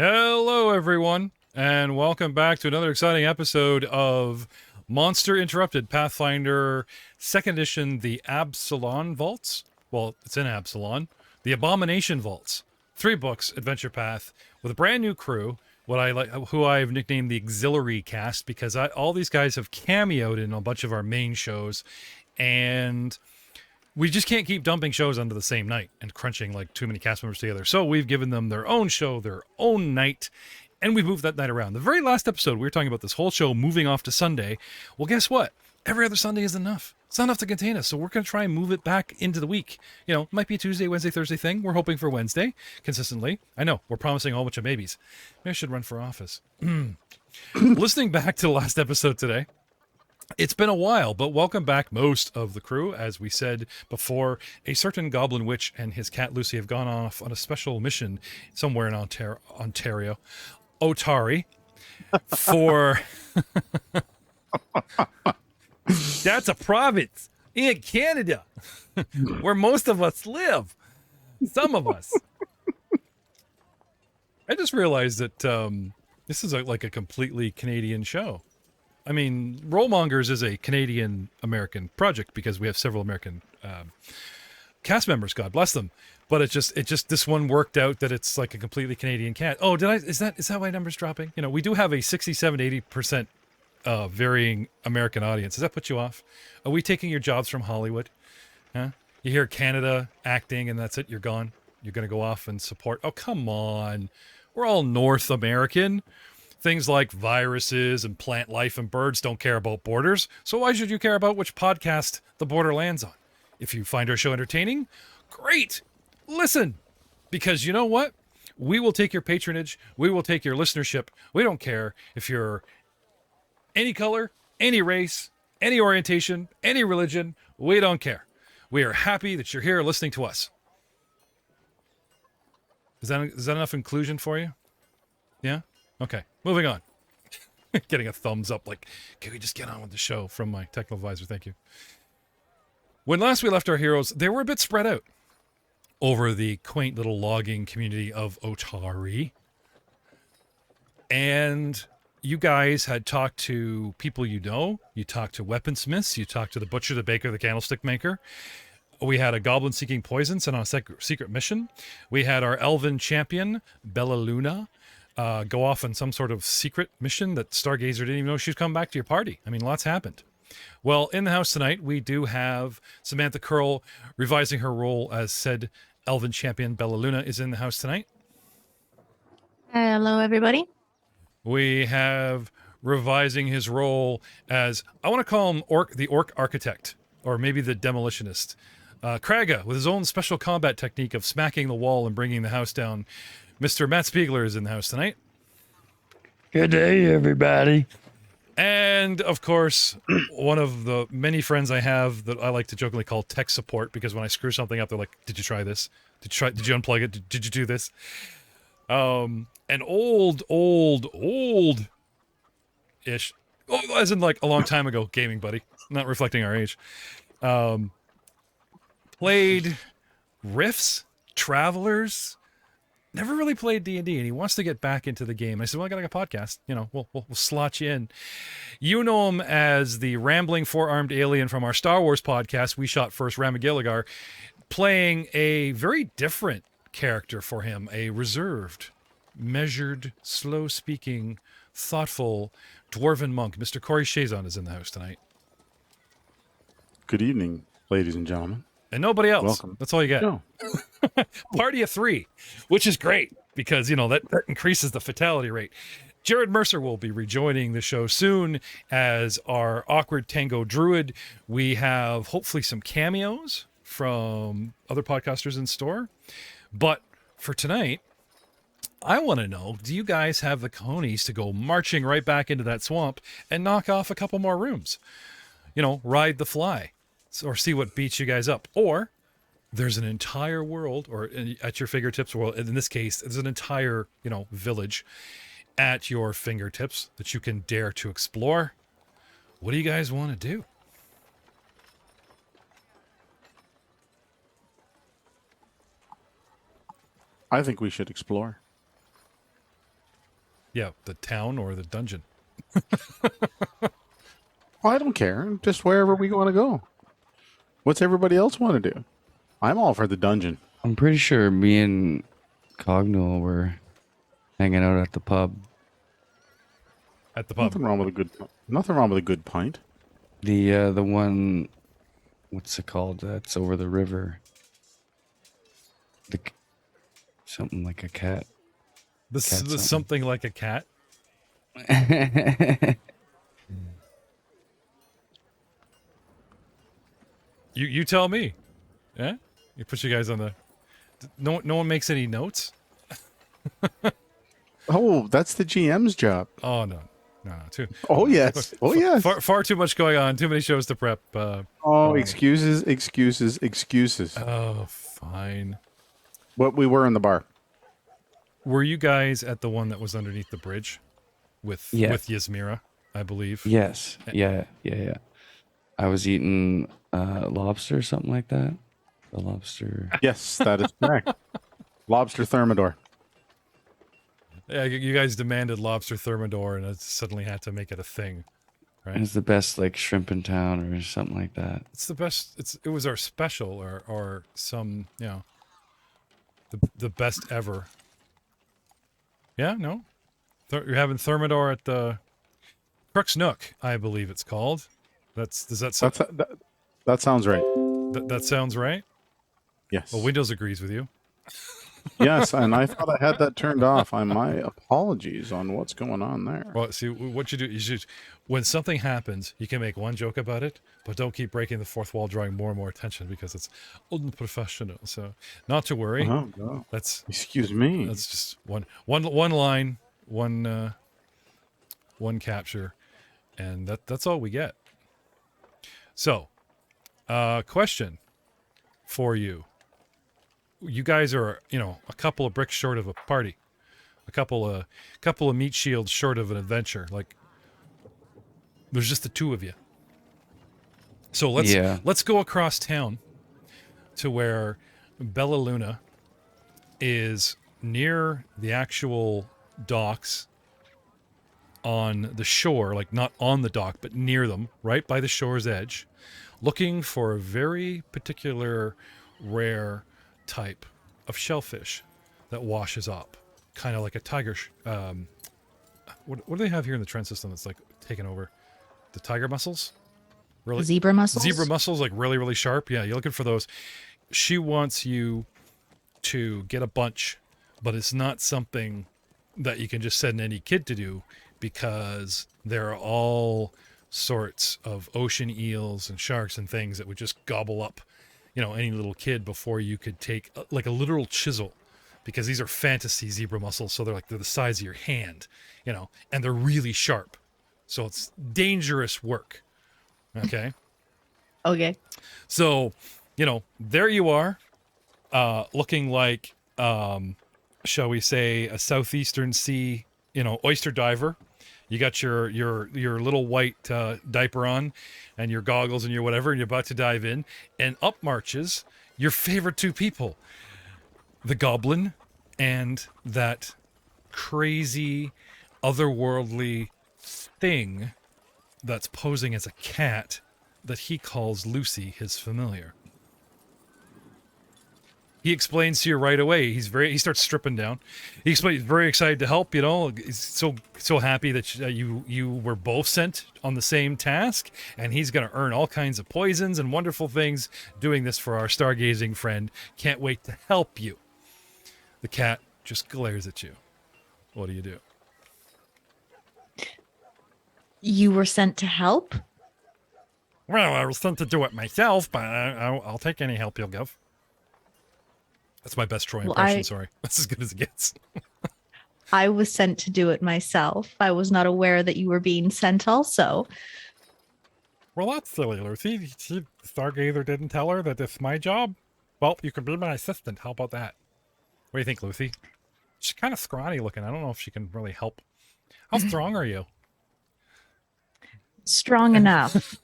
Hello, everyone, and welcome back to another exciting episode of Monster Interrupted Pathfinder 2nd Edition, the Absalon Vaults. Well, it's in Absalon. The Abomination Vaults. 3 books, Adventure Path, with a brand new crew, who I've nicknamed the Auxiliary Cast, because all these guys have cameoed in a bunch of our main shows, and we just can't keep dumping shows onto the same night and crunching like too many cast members together. So we've given them their own show, their own night, and we've moved that night around. The very last episode, we were talking about this whole show moving off to Sunday. Well, guess what? Every other Sunday is enough. It's not enough to contain us, so we're going to try and move it back into the week. You know, it might be a Tuesday, Wednesday, Thursday thing. We're hoping for Wednesday, consistently. I know, we're promising a whole bunch of maybes. Maybe I should run for office. Listening back to the last episode today, it's been a while, but welcome back most of the crew. As we said before, a certain goblin witch and his cat Lucy have gone off on a special mission somewhere in Ontario, Otari, for... That's a province in Canada where most of us live. Some of us. I just realized that this is like a completely Canadian show. I mean, Rollmongers is a Canadian-American project because we have several American cast members, God bless them. But it just this one worked out that it's like a completely Canadian cat. Oh, is that why numbers dropping? You know, we do have a 67 to 80% varying American audience. Does that put you off? Are we taking your jobs from Hollywood? Huh? You hear Canada acting and that's it, you're gone. You're going to go off and support. Oh, come on. We're all North American. Things like viruses and plant life and birds don't care about borders. So why should you care about which podcast the border lands on? If you find our show entertaining, great. Listen, because you know what? We will take your patronage. We will take your listenership. We don't care if you're any color, any race, any orientation, any religion. We don't care. We are happy that you're here listening to us. Is that enough inclusion for you? Yeah? Okay, moving on. Getting a thumbs up like, can we just get on with the show from my technical advisor? Thank you. When last we left our heroes, they were a bit spread out over the quaint little logging community of Otari. And you guys had talked to people you know. You talked to weaponsmiths. You talked to the butcher, the baker, the candlestick maker. We had a goblin seeking poison sent on a secret mission. We had our elven champion, Bellaluna, go off on some sort of secret mission that Stargazer didn't even know she'd come back to your party. I mean, lots happened. Well, in the house tonight, we do have Samantha Curl revising her role as said elven champion. Bellaluna is in the house tonight. Hello, everybody. We have revising his role as, I want to call him the orc architect, or maybe the demolitionist. Kraga, with his own special combat technique of smacking the wall and bringing the house down. Mr. Matt Spiegler is in the house tonight. Good day, everybody. And, of course, one of the many friends I have that I like to jokingly call tech support, because when I screw something up, they're like, did you try this? Did you unplug it? Did you do this? An old-ish, as in like a long time ago, gaming buddy, not reflecting our age, played Rifts, Travelers, never really played D&D, and he wants to get back into the game. I said, well, I got like a podcast. You know, we'll slot you in. You know him as the rambling four-armed alien from our Star Wars podcast, We Shot First, Ramagilligar, playing a very different character for him, a reserved, measured, slow-speaking, thoughtful dwarven monk. Mr. Corey Chiasson is in the house tonight. Good evening, ladies and gentlemen. And nobody else. Welcome. That's all you get. No. Party of 3, which is great because, you know, that increases the fatality rate. Jared Mercer will be rejoining the show soon as our awkward tango druid. We have hopefully some cameos from other podcasters in store. But for tonight, I want to know, do you guys have the cojones to go marching right back into that swamp and knock off a couple more rooms? You know, ride the fly. Or see what beats you guys up. Or there's an entire world, or at your fingertips, or in this case, there's an entire, you know, village at your fingertips that you can dare to explore. What do you guys want to do? I think we should explore. Yeah, the town or the dungeon. Well, I don't care. Just wherever we want to go. What's everybody else want to do? I'm all for the dungeon. I'm pretty sure me and Cognal were hanging out at the pub. At the pub. Nothing wrong with a good. Nothing wrong with a good pint. The one, what's it called? That's over the river. Something like a cat. The something. something like a cat. You tell me. Yeah? You put you guys on the... No one makes any notes? Oh, that's the GM's job. Oh, no. No. Oh yes. Oh yes. Far too much going on. Too many shows to prep. Excuses, excuses, excuses. Oh, fine. What we were in the bar. Were you guys at the one that was underneath the bridge with Yeah. Yasmira, I believe? Yes. Yeah. I was eating lobster or something like that. The lobster. Yes, that is correct. Lobster Thermidor. Yeah, you guys demanded lobster thermidor, and I suddenly had to make it a thing, right? It's the best like shrimp in town or something like that. It's the best. It was our special, or some, the best ever. Yeah, no, you're having thermidor at the Crux Nook, I believe it's called. That sounds right. That sounds right. Yes. Well, Windows agrees with you. Yes, and I thought I had that turned off. My apologies on what's going on there. Well, see, what you do, you should, when something happens, you can make one joke about it, but don't keep breaking the fourth wall, drawing more and more attention, because it's unprofessional. So, not to worry. Oh, no. That's Excuse me. That's just one line, one capture, and that's all we get. So, question for you. You guys are, a couple of bricks short of a party, a couple of meat shields short of an adventure. Like, there's just the two of you. So let's go across town to where Bellaluna is near the actual docks on the shore, like not on the dock, but near them, right by the shore's edge, looking for a very particular rare type of shellfish that washes up, kind of like a tiger. What do they have here in the trend system that's like taken over? The tiger mussels? Really? Zebra mussels? Zebra mussels, like really, really sharp. Yeah, you're looking for those. She wants you to get a bunch, but it's not something that you can just send any kid to do, because there are all sorts of ocean eels and sharks and things that would just gobble up any little kid before you could take like a literal chisel, because these are fantasy zebra mussels, so they're the size of your hand, and they're really sharp, so it's dangerous work. Okay. Okay. So there you are, looking like shall we say a southeastern sea oyster diver. You got your little white diaper on, and your goggles and your whatever, and you're about to dive in, and up marches your favorite two people, the goblin and that crazy otherworldly thing that's posing as a cat that he calls Lucy, his familiar. He explains to you right away. He starts stripping down. He explains, he's very excited to help. He's so happy that you were both sent on the same task, and he's going to earn all kinds of poisons and wonderful things doing this for our stargazing friend. Can't wait to help you. The cat just glares at you. What do you do? You were sent to help? Well, I was sent to do it myself, but I'll take any help you'll give. That's my best Troy impression, sorry. That's as good as it gets. I was sent to do it myself. I was not aware that you were being sent also. Well, that's silly, Lucy. Stargazer didn't tell her that it's my job. Well, you can be my assistant. How about that? What do you think, Lucy? She's kind of scrawny looking. I don't know if she can really help. How strong are you? Strong enough.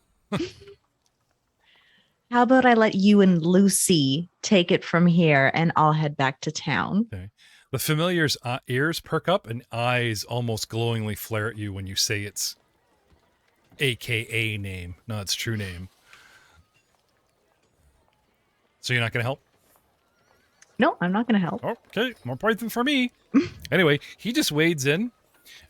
How about I let you and Lucy take it from here, and I'll head back to town? Okay. The familiar's ears perk up and eyes almost glowingly flare at you when you say its AKA name, not its true name. So you're not going to help? No, I'm not going to help. Okay, more poison for me. Anyway, he just wades in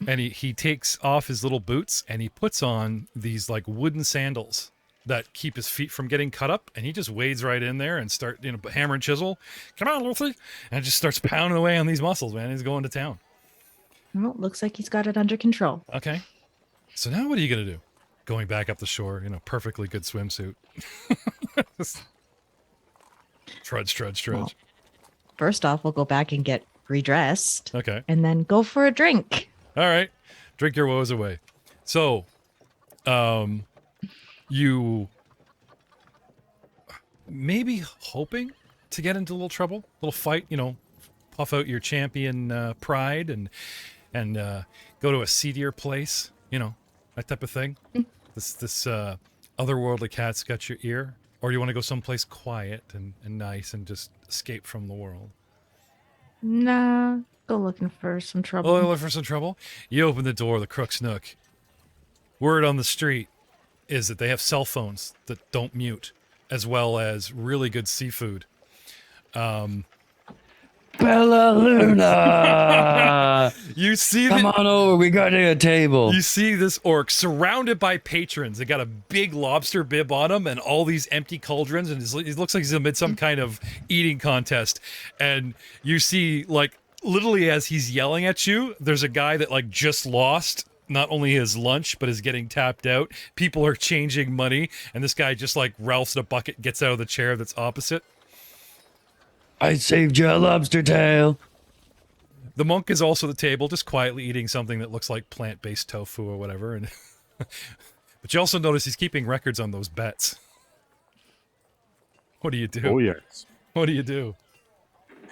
and he takes off his little boots and he puts on these like wooden sandals that keep his feet from getting cut up, and he just wades right in there and start, hammer and chisel. Come on, Lisi. And just starts pounding away on these muscles, man. He's going to town. Well, looks like he's got it under control. Okay. So now what are you going to do? Going back up the shore, perfectly good swimsuit. Trudge. Well, first off, we'll go back and get redressed. Okay. And then go for a drink. All right. Drink your woes away. So, you maybe hoping to get into a little trouble, a little fight, puff out your champion pride and go to a seedier place, that type of thing. This otherworldly cat's got your ear, or you want to go someplace quiet and nice and just escape from the world. Nah, go looking for some trouble. Oh, look for some trouble. You open the door of the Crook's Nook. Word on the street is that they have cell phones that don't mute, as well as really good seafood. Bellaluna! You see Come on over, we got a table. You see this orc surrounded by patrons. They got a big lobster bib on him and all these empty cauldrons, and it looks like he's amid some kind of eating contest. And you see, like, literally as he's yelling at you, there's a guy that, like, just lost not only his lunch, but is getting tapped out. People are changing money, and this guy just, like, Ralph's in a bucket, gets out of the chair that's opposite. I saved you a lobster tail. The monk is also at the table, just quietly eating something that looks like plant-based tofu or whatever. And but you also notice he's keeping records on those bets. What do you do? Oh, yes. What do you do?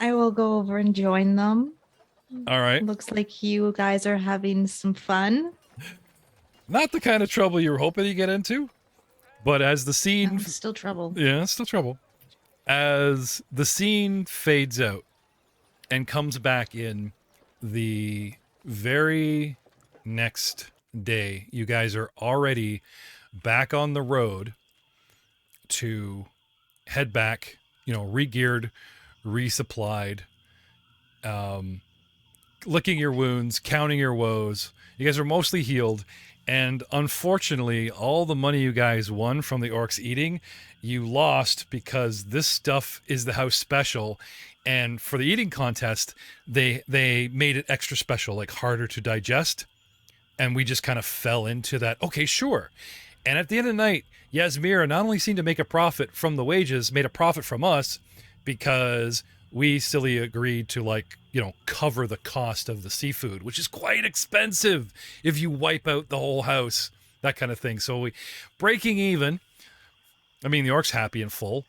I will go over and join them. All right. Looks like you guys are having some fun. Not the kind of trouble you were hoping to get into, but as the scene... No, still trouble. Yeah, it's still trouble. As the scene fades out and comes back in the very next day, you guys are already back on the road to head back, re-geared, resupplied, licking your wounds, counting your woes. You guys are mostly healed, and unfortunately, all the money you guys won from the orcs eating, you lost because this stuff is the house special, and for the eating contest, they made it extra special, like harder to digest, and we just kind of fell into that, okay, sure. And at the end of the night, Yasmira not only seemed to make a profit from the wages, made a profit from us because we silly agreed to, cover the cost of the seafood, which is quite expensive if you wipe out the whole house, that kind of thing. So we breaking even. I mean, the orc's happy and full,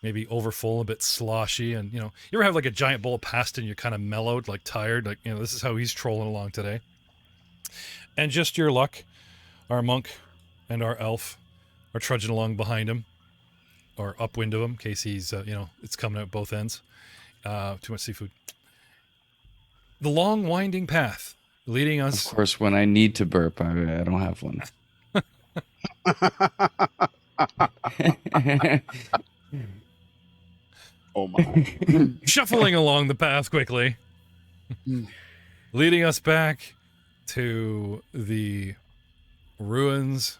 maybe over full, a bit sloshy. And, you ever have like a giant bowl of pasta and you're kind of mellowed, like tired, this is how he's trolling along today. And just your luck, our monk and our elf are trudging along behind him or upwind of him in case he's, it's coming out both ends. Too much seafood. The long winding path leading us. Of course, when I need to burp, I don't have one. Oh my. Shuffling along the path quickly, leading us back to the ruins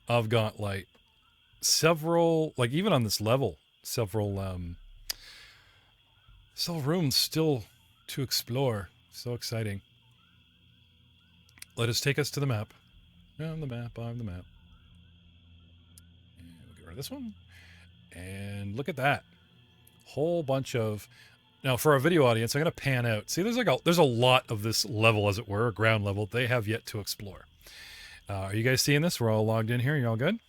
of Gauntlight. Several, even on this level, several rooms still to explore. So exciting. Let us take us to the map. On the map. And we'll get rid of this one. And look at that. Whole bunch of... Now, for our video audience, I'm going to pan out. See, there's a lot of this level, as it were, ground level, they have yet to explore. Are you guys seeing this? We're all logged in here. You all good?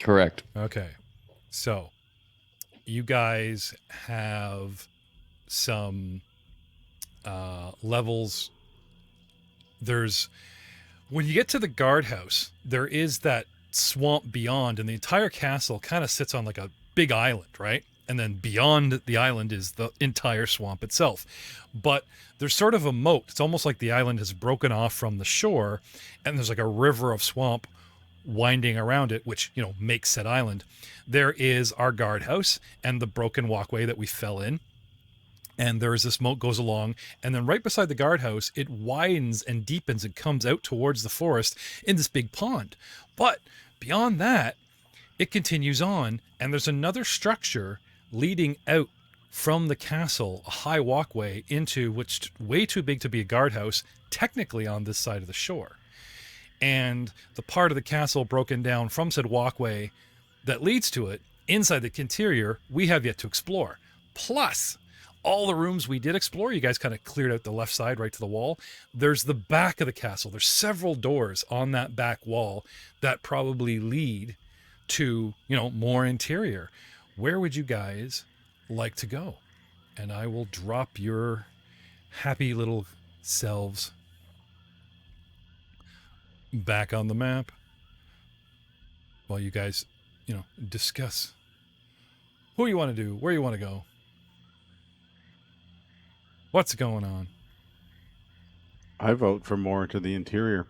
Correct. Okay. So, you guys have some levels. When you get to the guardhouse, there is that swamp beyond, and the entire castle kind of sits on like a big island, right? And then beyond the island is the entire swamp itself. But there's sort of a moat. It's almost like the island has broken off from the shore, and there's like a river of swamp winding around it, which, you know, makes said island. There is our guardhouse and the broken walkway that we fell in. And there's this moat goes along, and then right beside the guardhouse, it widens and deepens and comes out towards the forest in this big pond. But beyond that, it continues on, and there's another structure leading out from the castle, a high walkway into which way too big to be a guardhouse, technically on this side of the shore. And the part of the castle broken down from said walkway that leads to it, inside the interior, we have yet to explore. Plus, all the rooms we did explore, you guys kind of cleared out the left side right to the wall. There's the back of the castle. There's several doors on that back wall that probably lead to, you know, more interior. Where would you guys like to go? And I will drop your happy little selves back on the map while you guys, you know, discuss who you want to do, where you want to go, what's going on. I vote for more to the interior.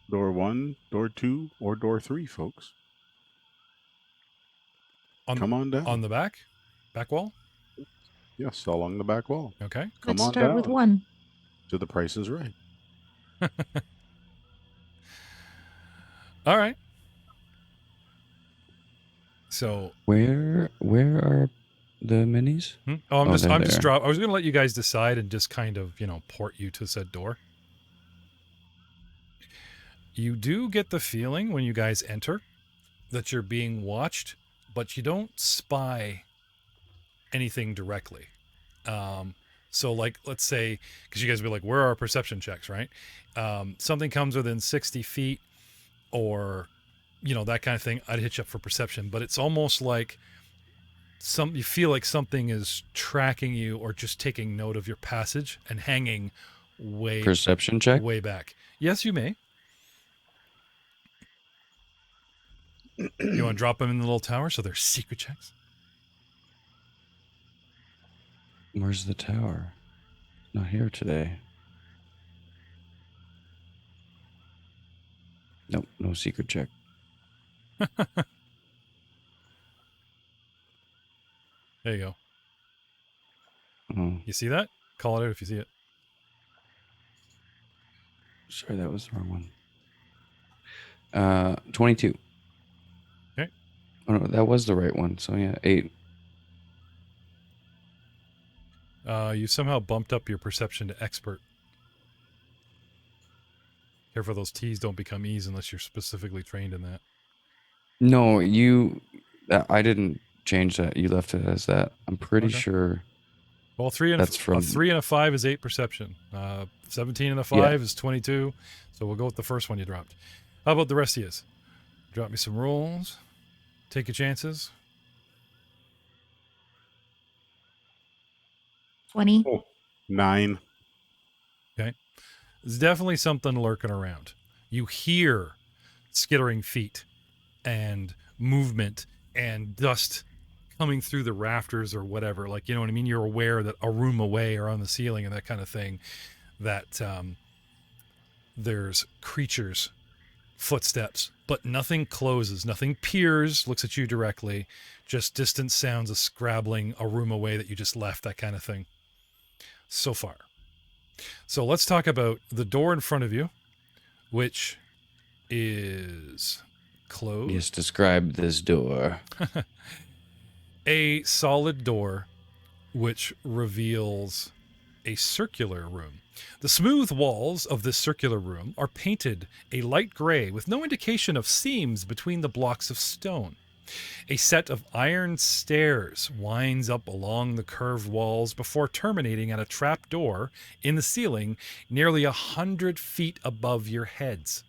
Door 1, door 2, or door 3, folks. Come on down. On the back wall. Yes, along the back wall. Okay. Come Let's on start down. with 1. To the Price is Right. All right. So Where are the minis? Oh, I'm just they're there. drop. I was going to let you guys decide and just kind of, you know, port you to said door. You do get the feeling when you guys enter that you're being watched, but you don't spy anything directly. So like, let's say, because you guys will be like, where are our perception checks, right? Something comes within 60 feet or, you know, that kind of thing, I'd hit you up for perception. But it's almost like you feel like something is tracking you or just taking note of your passage and hanging Perception check? way back. Yes, you may. You want to drop them in the little tower so they're secret checks? Where's the tower? Not here today. Nope, no secret check. There you go. Oh, You see that? Call it out if you see it. sorry, that was the wrong one. 22. Okay. Oh, no, that was the right one. So yeah, 8. You somehow bumped up your perception to expert. Careful, those T's don't become E's unless you're specifically trained in that. No, I didn't change that. You left it as that. I'm pretty Okay. sure. Well, a 3 and a 5 is 8 perception. 17 and a 5 is 22. So we'll go with the first one you dropped. How about the rest of you? Drop me some rolls. Take your chances. 20. 9. There's definitely something lurking around. You hear skittering feet and movement and dust coming through the rafters or whatever. Like, you know what I mean? You're aware that a room away or on the ceiling and that kind of thing, that there's creatures, footsteps, but nothing closes, nothing peers, looks at you directly, just distant sounds of scrabbling a room away that you just left, that kind of thing. So far. So let's talk about the door in front of you, which is closed. Yes, describe this door. A solid door which reveals a circular room. The smooth walls of this circular room are painted a light gray with no indication of seams between the blocks of stone. A set of iron stairs winds up along the curved walls before terminating at a trap door in the ceiling nearly 100 feet above your heads.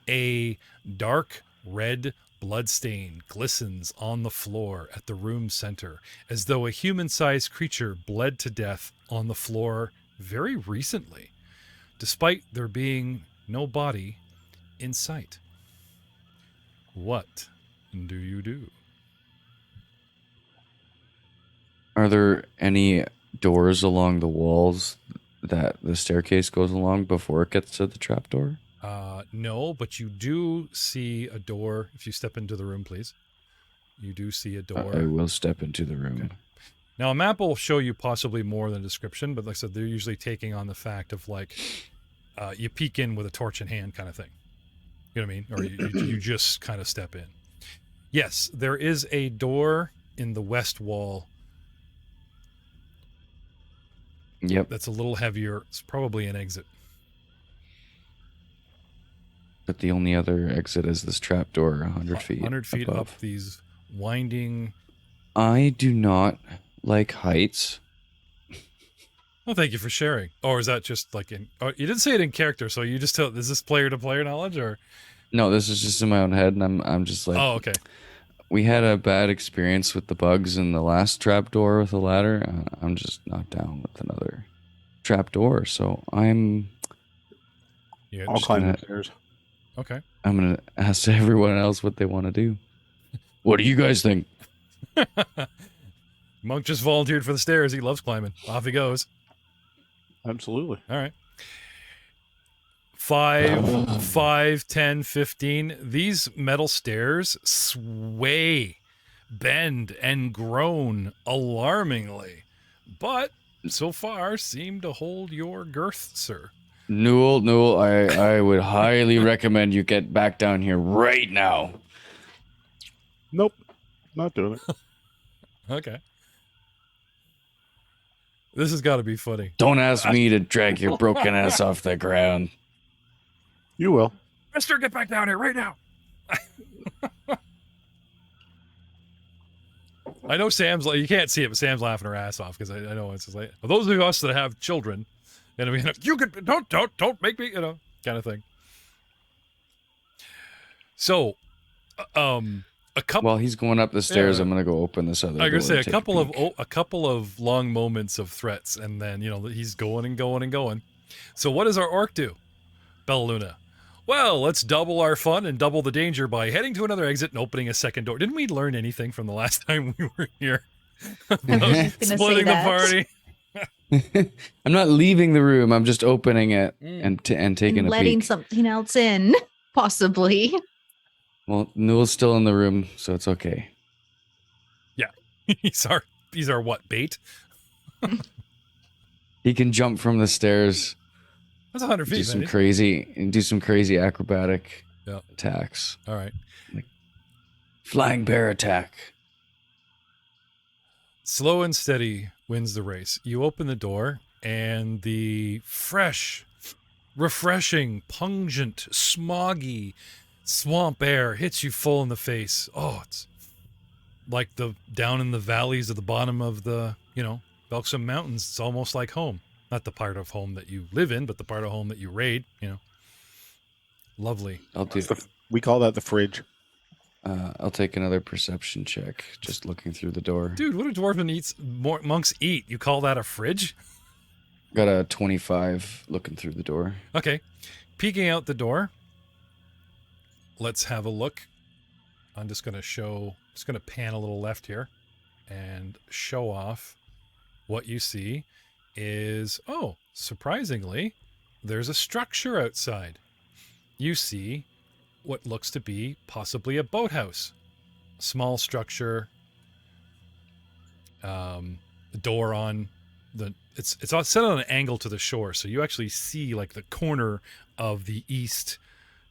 A dark red bloodstain glistens on the floor at the room's center, as though a human-sized creature bled to death on the floor very recently, despite there being no body in sight. What do you do? Are there any doors along the walls that the staircase goes along before it gets to the trapdoor? No, but you do see a door. If you step into the room, please. You do see a door. I will step into the room. Okay. Now, a map will show you possibly more than a description, but like I said, they're usually taking on the fact of like, you peek in with a torch in hand kind of thing. You know what I mean? Or you just kind of step in. Yes, there is a door in the west wall Yep. that's a little heavier. It's probably an exit. But the only other exit is this trapdoor 100 feet 100 feet above. up these winding... I do not like heights. Well, thank you for sharing. Or is that just like in... Oh, you didn't say it in character, so you just tell... Is this player-to-player knowledge, or... No, this is just in my own head, and I'm just like... Oh, okay. We had a bad experience with the bugs in the last trapdoor with the ladder. I'm just not down with another trapdoor, so I'm Yeah, I'll just- climb gonna- the stairs. Okay. I'm gonna ask everyone else what they want to do. What do you guys think? Monk just volunteered for the stairs. He loves climbing. Off he goes. Absolutely. All right. 5, 10, 15. These metal stairs sway, bend, and groan alarmingly, but so far seem to hold your girth, sir. Newell, I would highly recommend you get back down here right now. Nope. Not doing it. Okay. This has got to be funny. Don't ask me to drag your broken ass off the ground. You will. Mister, get back down here right now. I know Sam's like, you can't see it, but Sam's laughing her ass off because I know it's just like, for those of us that have children, and we you could don't make me, kind of thing. So, a couple. While he's going up the stairs, Yeah. I'm gonna go open this other door. I was gonna say and take a couple of long moments of threats, and then he's going and going and going. So what does our orc do, Bellaluna? Well, let's double our fun and double the danger by heading to another exit and opening a second door. Didn't we learn anything from the last time we were here? I was just gonna Splitting say the that. party. I'm not leaving the room. I'm just opening it and taking And a letting peek. something else in, possibly. Well, Newell's still in the room, so it's okay. He's our what, bait? He can jump from the stairs, That's 100 do feet, some man. crazy acrobatic Yeah. attacks. All right. Flying bear attack. Slow and steady wins the race. You open the door, and the fresh, refreshing, pungent, smoggy swamp air hits you full in the face. Oh, it's like the down in the valleys at the bottom of the, Belksham Mountains. It's almost like home. Not the part of home that you live in, but the part of home that you raid, Lovely. I'll do. We call that the fridge. I'll take another perception check. Just looking through the door. Dude, what do dwarven monks eat? You call that a fridge? Got a 25 looking through the door. Okay. Peeking out the door. Let's have a look. I'm just going to pan a little left here and show off what you see is, surprisingly, there's a structure outside. You see what looks to be possibly a boathouse. Small structure, door on it's set on an angle to the shore, so you actually see like the corner of the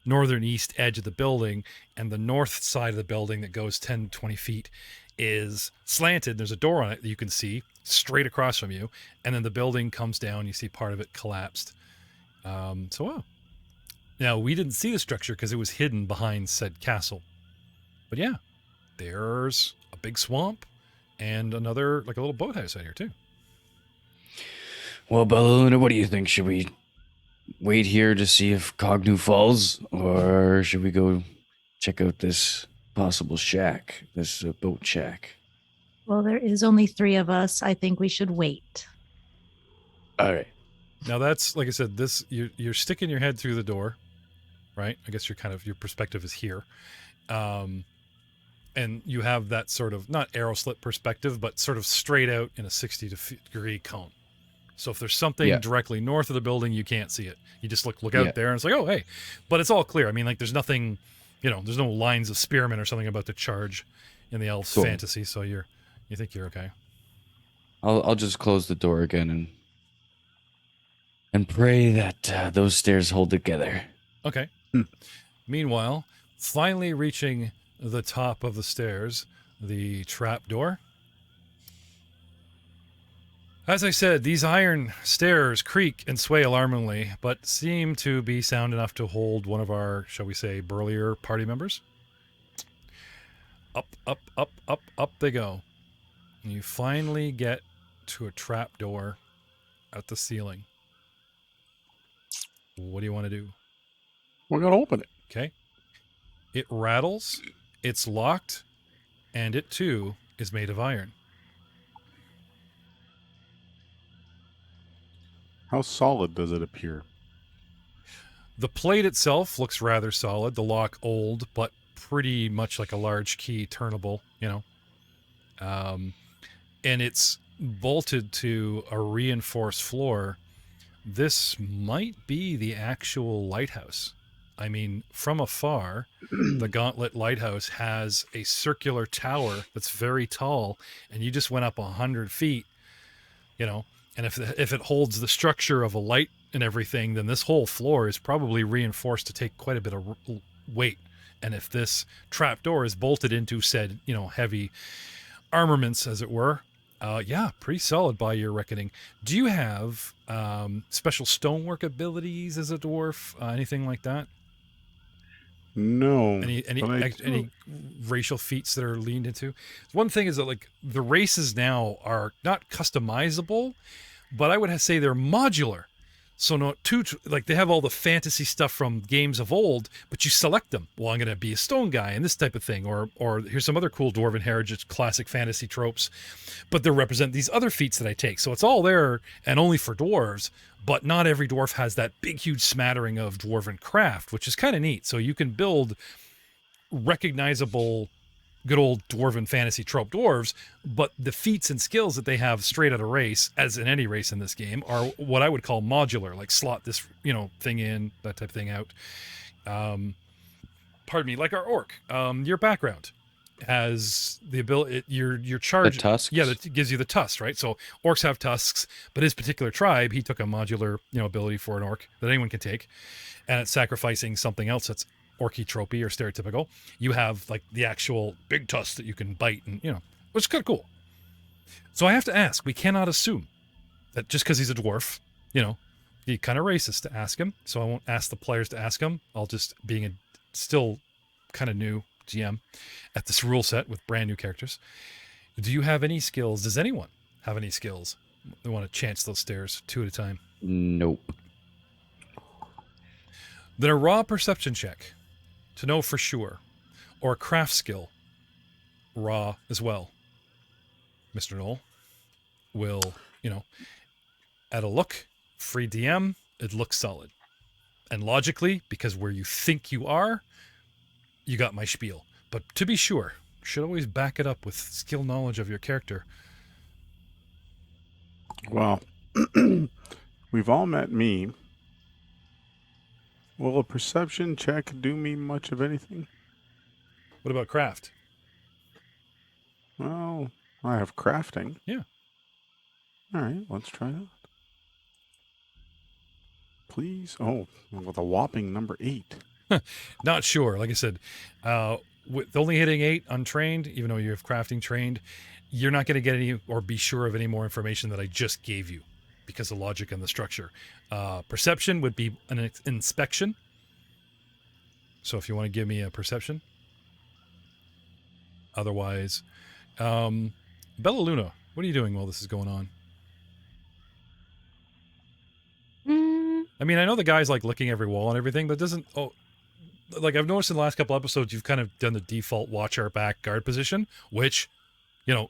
northern east edge of the building, and the north side of the building that goes 10, 20 feet is slanted. There's a door on it that you can see straight across from you, and then the building comes down. You see part of it collapsed. Wow. Now, we didn't see the structure because it was hidden behind said castle. But yeah, there's a big swamp and another, like a little boathouse out here too. Well, Bellaluna, what do you think? Should we wait here to see if Cognu falls, or should we go check out this possible shack, this boat shack? Well, there is only 3 of us. I think we should wait. All right. Now that's, like I said, you're sticking your head through the door, right? I guess your perspective is here. and you have that sort of not arrow slit perspective, but sort of straight out in a 60-degree cone. So if there's something directly north of the building, you can't see it. You just look out there, and it's like, oh, hey. But it's all clear. I mean, like, there's nothing, there's no lines of spearmen or something about to charge in the elves' fantasy. So you think you're okay. I'll just close the door again and pray that those stairs hold together. Okay. Meanwhile, finally reaching the top of the stairs, the trap door. As I said, these iron stairs creak and sway alarmingly, but seem to be sound enough to hold one of our, shall we say, burlier party members. Up, up, up, up, up they go. And you finally get to a trap door at the ceiling. What do you want to do? We're going to open it. Okay. It rattles, it's locked, and it too is made of iron. How solid does it appear? The plate itself looks rather solid, the lock old, but pretty much like a large key, turnable, and it's bolted to a reinforced floor. This might be the actual lighthouse. I mean, from afar, the Gauntlet Lighthouse has a circular tower that's very tall, and you just went up 100 feet, and if it holds the structure of a light and everything, then this whole floor is probably reinforced to take quite a bit of weight. And if this trap door is bolted into said, heavy armaments, as it were, pretty solid by your reckoning. Do you have special stonework abilities as a dwarf? Anything like that? No. Any racial feats that are leaned into? One thing is that, like, the races now are not customizable, but I would say they're modular. So they have all the fantasy stuff from games of old, but you select them. Well, I'm going to be a stone guy and this type of thing, or here's some other cool dwarven heritage classic fantasy tropes, but they represent these other feats that I take. So it's all there and only for dwarves, but not every dwarf has that big, huge smattering of dwarven craft, which is kind of neat. So you can build recognizable good old dwarven fantasy trope dwarves, but the feats and skills that they have straight out of race, as in any race in this game, are what I would call modular, like slot this, thing in, that type of thing out. Pardon me, like our orc. Your background has the ability, your charge. The tusks? Yeah, that gives you the tusks, right? So orcs have tusks, but his particular tribe, he took a modular, ability for an orc that anyone can take, and it's sacrificing something else that's orky tropey or stereotypical. You have like the actual big tusk that you can bite, and which is kind of cool. So I have to ask, we cannot assume that just because he's a dwarf, be kind of racist to ask him. So I won't ask the players to ask him. I'll just, being a still kind of new GM at this rule set with brand new characters. Do you have any skills? Does anyone have any skills? They want to chance those stairs 2 at a time. Nope. Then a raw perception check to know for sure, or a craft skill, raw as well. Mr. Knoll will, at a look, free DM, it looks solid. And logically, because where you think you are, you got my spiel. But to be sure, should always back it up with skill knowledge of your character. Well, we've all met me. Will a perception check do me much of anything? What about craft? Well, I have crafting. Yeah. All right, let's try that. Please. Oh, with a whopping number 8. Not sure. Like I said, with only hitting 8 untrained, even though you have crafting trained, you're not going to get any or be sure of any more information that I just gave you because of logic and the structure. Perception would be an inspection. So if you want to give me a perception. Otherwise, Bellaluna, what are you doing while this is going on? I mean, I know the guy's like licking every wall and everything, but doesn't... like I've noticed in the last couple episodes, you've kind of done the default watch our back guard position, which,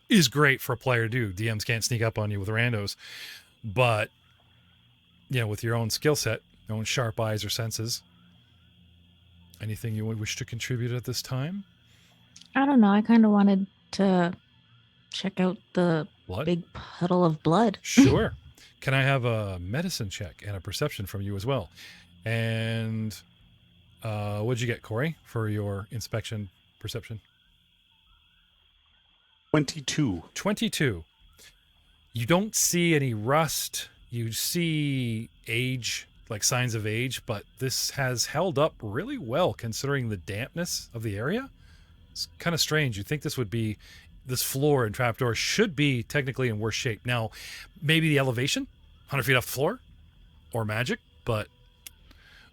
is great for a player to do. DMs can't sneak up on you with randos. But, with your own skill set, your own sharp eyes or senses, anything you would wish to contribute at this time? I don't know. I kind of wanted to check out the Blood? big puddle of blood. Sure. Can I have a medicine check and a perception from you as well? And what'd you get, Corey, for your inspection perception? 22. 22. You don't see any rust. You see age, like signs of age, but this has held up really well considering the dampness of the area. It's kind of strange. You'd think this floor and trapdoor should be technically in worse shape. Now, maybe the elevation, 100 feet off the floor, or magic, but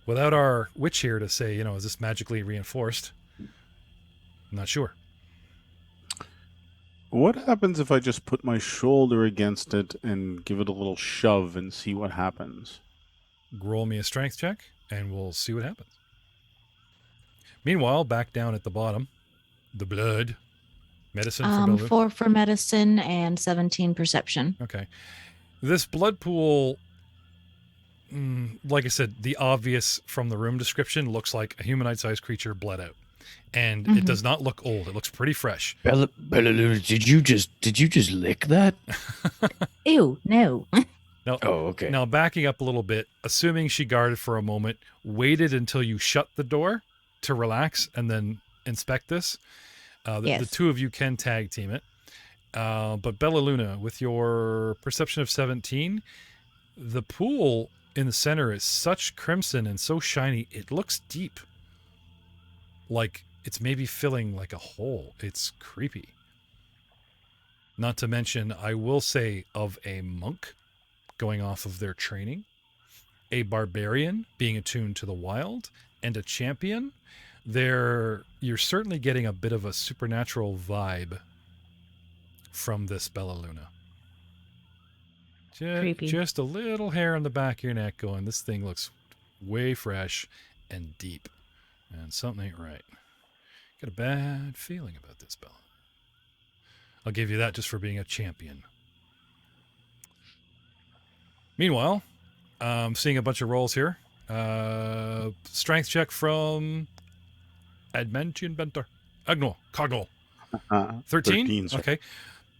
without our witch here to say, is this magically reinforced? I'm not sure. What happens if I just put my shoulder against it and give it a little shove and see what happens? Roll me a strength check, and we'll see what happens. Meanwhile, back down at the bottom, the blood, medicine for Bellaluna. 4 for medicine and 17 perception. Okay. This blood pool, like I said, the obvious from the room description looks like a humanoid-sized creature bled out. And it does not look old. It looks pretty fresh. Bellaluna, did you just lick that? Ew, no. Now, Oh, okay. Now, backing up a little bit, assuming she guarded for a moment, waited until you shut the door to relax and then inspect this. The two of you can tag team it. But Bellaluna, with your perception of 17, the pool in the center is such crimson and so shiny, it looks deep. Like it's maybe filling like a hole. It's creepy. Not to mention, I will say, of a monk going off of their training, a barbarian being attuned to the wild, and a champion, you're certainly getting a bit of a supernatural vibe from this Bellaluna. Creepy. Just a little hair on the back of your neck going, this thing looks way fresh and deep. And something ain't right. Got a bad feeling about this, Bella. I'll give you that just for being a champion. Meanwhile, I'm seeing a bunch of rolls here. Strength check from Admentian Benter. Agno. Coggle. 13? Sir. Okay.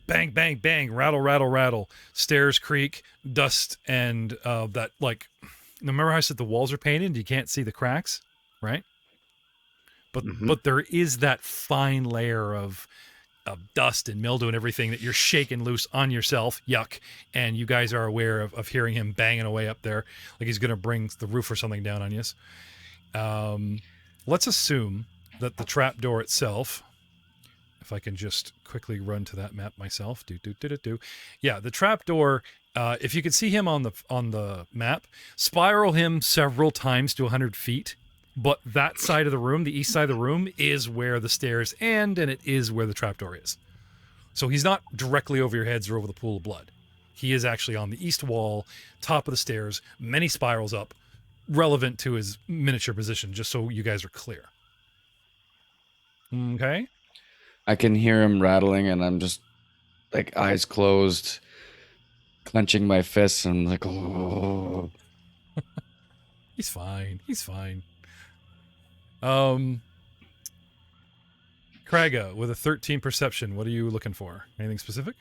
Bang, bang, bang. Rattle, rattle, rattle. Stairs creak. Dust and that, like... Remember how I said the walls are painted and you can't see the cracks? Right? But there is that fine layer of dust and mildew and everything that you're shaking loose on yourself. Yuck. And you guys are aware of hearing him banging away up there like he's going to bring the roof or something down on you. Let's assume that the trapdoor itself, if I can just quickly run to that map myself. Yeah, the trapdoor, if you could see him on the map, spiral him several times to 100 feet. But that side of the room, the east side of the room, is where the stairs end, and it is where the trapdoor is. So he's not directly over your heads or over the pool of blood. He is actually on the east wall, top of the stairs, many spirals up, relevant to his miniature position, just so you guys are clear. Okay? I can hear him rattling, and I'm just, like, eyes closed, clenching my fists, and like, oh. He's fine. He's fine. Kraga, with a 13 perception, what are you looking for? Anything specific?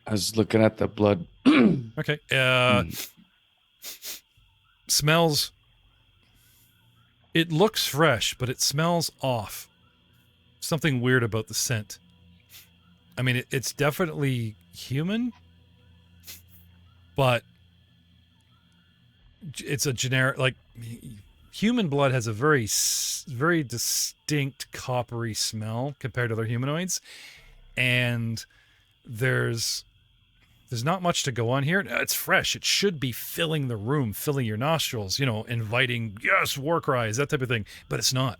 I was looking at the blood. Okay. Smells. It looks fresh, but it smells off. Something weird about the scent. I mean, it's definitely human, but it's a generic, like, human blood has a very, very distinct coppery smell compared to other humanoids, and there's not much to go on here. It's fresh. It should be filling the room, filling your nostrils, inviting, yes, war cries, that type of thing, but it's not.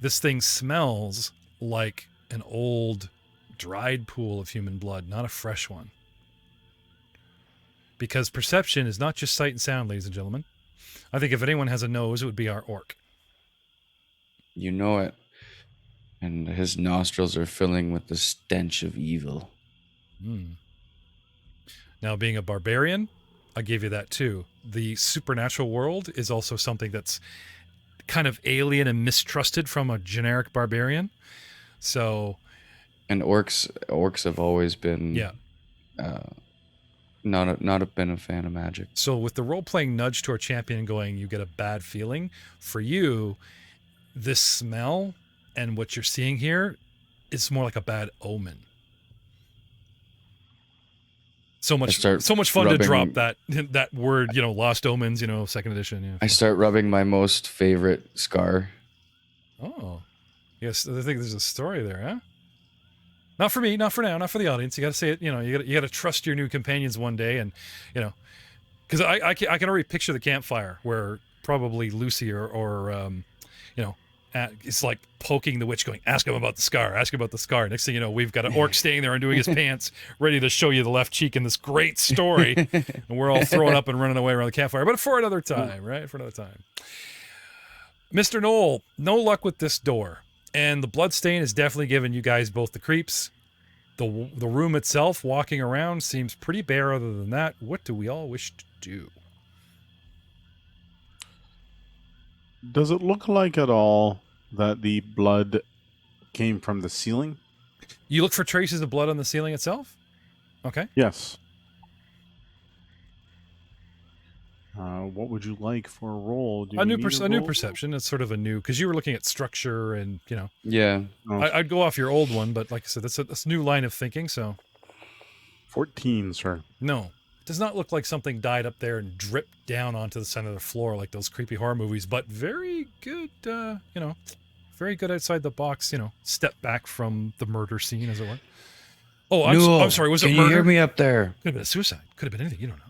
This thing smells like an old, dried pool of human blood, not a fresh one. Because perception is not just sight and sound, ladies and gentlemen. I think if anyone has a nose, it would be our orc. You know it. And his nostrils are filling with the stench of evil. Now, being a barbarian, I gave you that too. The supernatural world is also something that's kind of alien and mistrusted from a generic barbarian. So, And orcs have always been yeah. Not been a fan of magic. So with the role-playing nudge to our champion going, you get a bad feeling. For you, this smell and what you're seeing here is more like a bad omen. So much fun to drop that word, lost omens, second edition. Yeah. I start rubbing my most favorite scar. Oh, yes. I think there's a story there, huh? Not for me, not for now, not for the audience. You got to say it. You got to trust your new companions one day, and because I can already picture the campfire where probably Lucy or it's like poking the witch, going, ask him about the scar, ask him about the scar. Next thing you know, we've got an orc staying there undoing his pants, ready to show you the left cheek in this great story, and we're all throwing up and running away around the campfire. But for another time, right? For another time. Mr. Knoll, no luck with this door. And the bloodstain is definitely giving you guys both the creeps. The room itself, walking around, seems pretty bare other than that. What do we all wish to do? Does it look like at all that the blood came from the ceiling? You look for traces of blood on the ceiling itself? Okay. Yes. What would you like for a roll? A new perception. It's sort of a new, because you were looking at structure and, Yeah. I'd go off your old one, but like I said, that's a new line of thinking, so. 14, sir. No. It does not look like something died up there and dripped down onto the center of the floor like those creepy horror movies, but very good, very good outside the box, step back from the murder scene, as it were. Oh, I'm sorry, was it murder? Can you hear me up there? Could have been a suicide. Could have been anything, you don't know.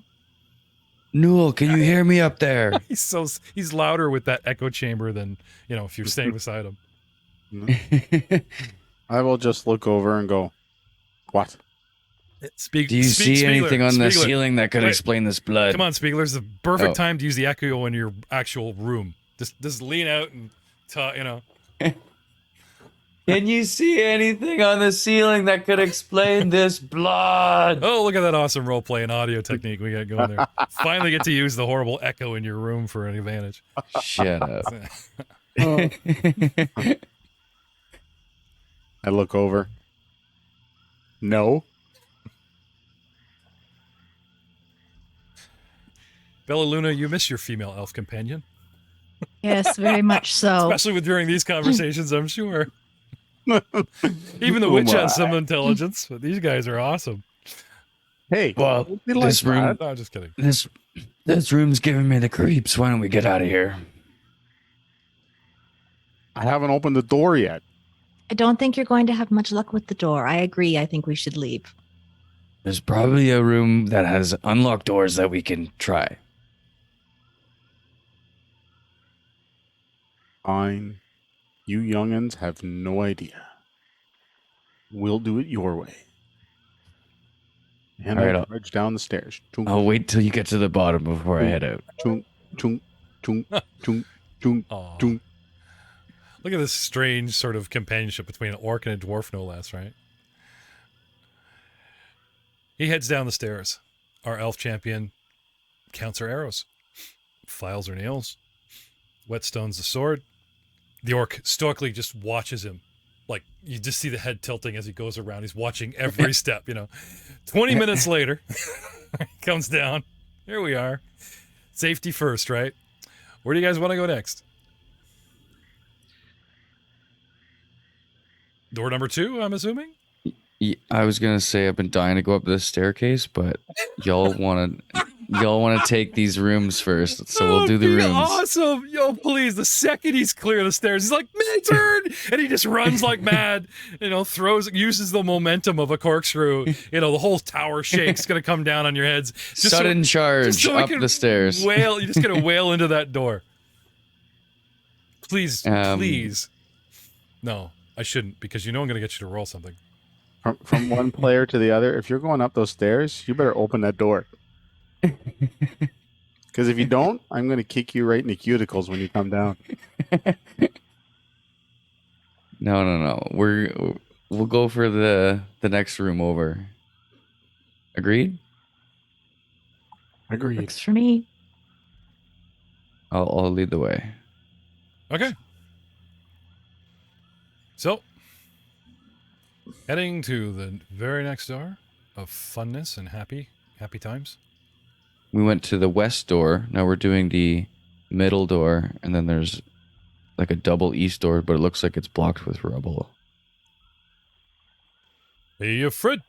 Newell, can you hear me up there? He's louder with that echo chamber than, if you're staying beside him. I will just look over and go, what? Do you see anything on the ceiling that could explain this blood? Come on, Spiegler. It's the perfect time to use the echo in your actual room. Just lean out and talk, Can you see anything on the ceiling that could explain this blood? Oh, look at that awesome role-play and audio technique we got going there. Finally get to use the horrible echo in your room for an advantage. Shut up. I look over. No. Bellaluna, you miss your female elf companion. Yes, very much so. Especially during these conversations, I'm sure. Even the witch has some intelligence, but these guys are awesome. Hey, well, this room. No, just kidding. This room's giving me the creeps. Why don't we get out of here? I haven't opened the door yet. I don't think you're going to have much luck with the door. I agree. I think we should leave. There's probably a room that has unlocked doors that we can try. Fine. You young'uns have no idea. We'll do it your way. And I trudge down the stairs. Chunk, I'll wait till you get to the bottom before I head out. chunk, chunk, chunk, chunk, chunk, Aw. chunk. Look at this strange sort of companionship between an orc and a dwarf, no less, right? He heads down the stairs. Our elf champion counts her arrows, files her nails, whetstones the sword. The orc stoically just watches him. Like, you just see the head tilting as he goes around. He's watching every step, 20 minutes later, he comes down. Here we are. Safety first, right? Where do you guys want to go next? Door number 2, I'm assuming? I was gonna say I've been dying to go up this staircase, but y'all want to take these rooms first, so we'll do the rooms. Awesome, yo! Please, the second he's clear the stairs, he's like, "My turn!" and he just runs like mad. Uses the momentum of a corkscrew. The whole tower shakes, gonna come down on your heads. Sudden charge up the stairs. Wail! You just gonna wail into that door. Please, please. No, I shouldn't, because I'm gonna get you to roll something. From one player to the other, if you're going up those stairs, you better open that door. Because if you don't, I'm going to kick you right in the cuticles when you come down. No. We'll go for the next room over. Agreed? Agreed. Works for me. I'll lead the way. Okay. So, heading to the very next door of funness and happy times. We went to the west door. Now we're doing the middle door, and then there's like a double east door, but it looks like it's blocked with rubble. Hey, Fred.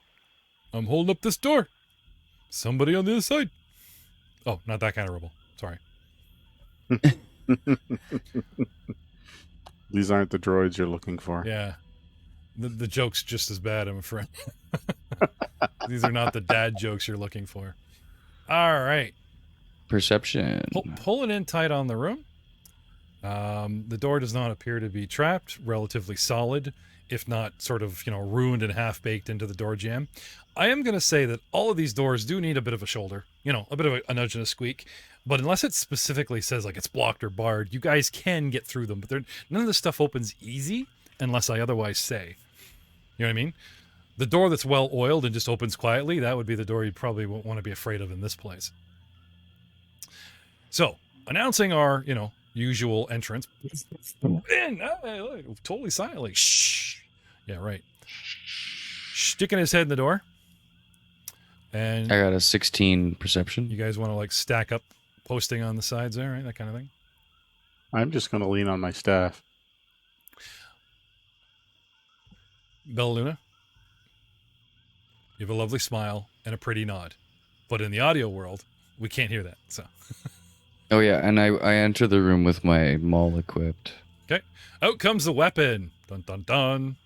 I'm holding up this door. Somebody on the other side. Oh, not that kind of rubble. Sorry. These aren't the droids you're looking for. Yeah. The joke's just as bad, I'm afraid. These are not the dad jokes you're looking for. All right. Perception. Pull it in tight on the room. The door does not appear to be trapped, relatively solid, if not sort of, ruined and half-baked into the door jamb. I am going to say that all of these doors do need a bit of a shoulder, a bit of a nudge and a squeak, but unless it specifically says like it's blocked or barred, you guys can get through them, but none of this stuff opens easy unless I otherwise say. You know what I mean? The door that's well oiled and just opens quietly, that would be the door you probably won't want to be afraid of in this place. So, announcing our, usual entrance. In, totally silently. Shh. Yeah, right. Sticking his head in the door. And I got a 16 perception. you guys want to like stack up posting on the sides there, right? That kind of thing. I'm just going to lean on my staff. Bellaluna, you have a lovely smile and a pretty nod. But in the audio world, we can't hear that. So. Oh yeah, and I enter the room with my maul equipped. Okay. Out comes the weapon. Dun dun dun.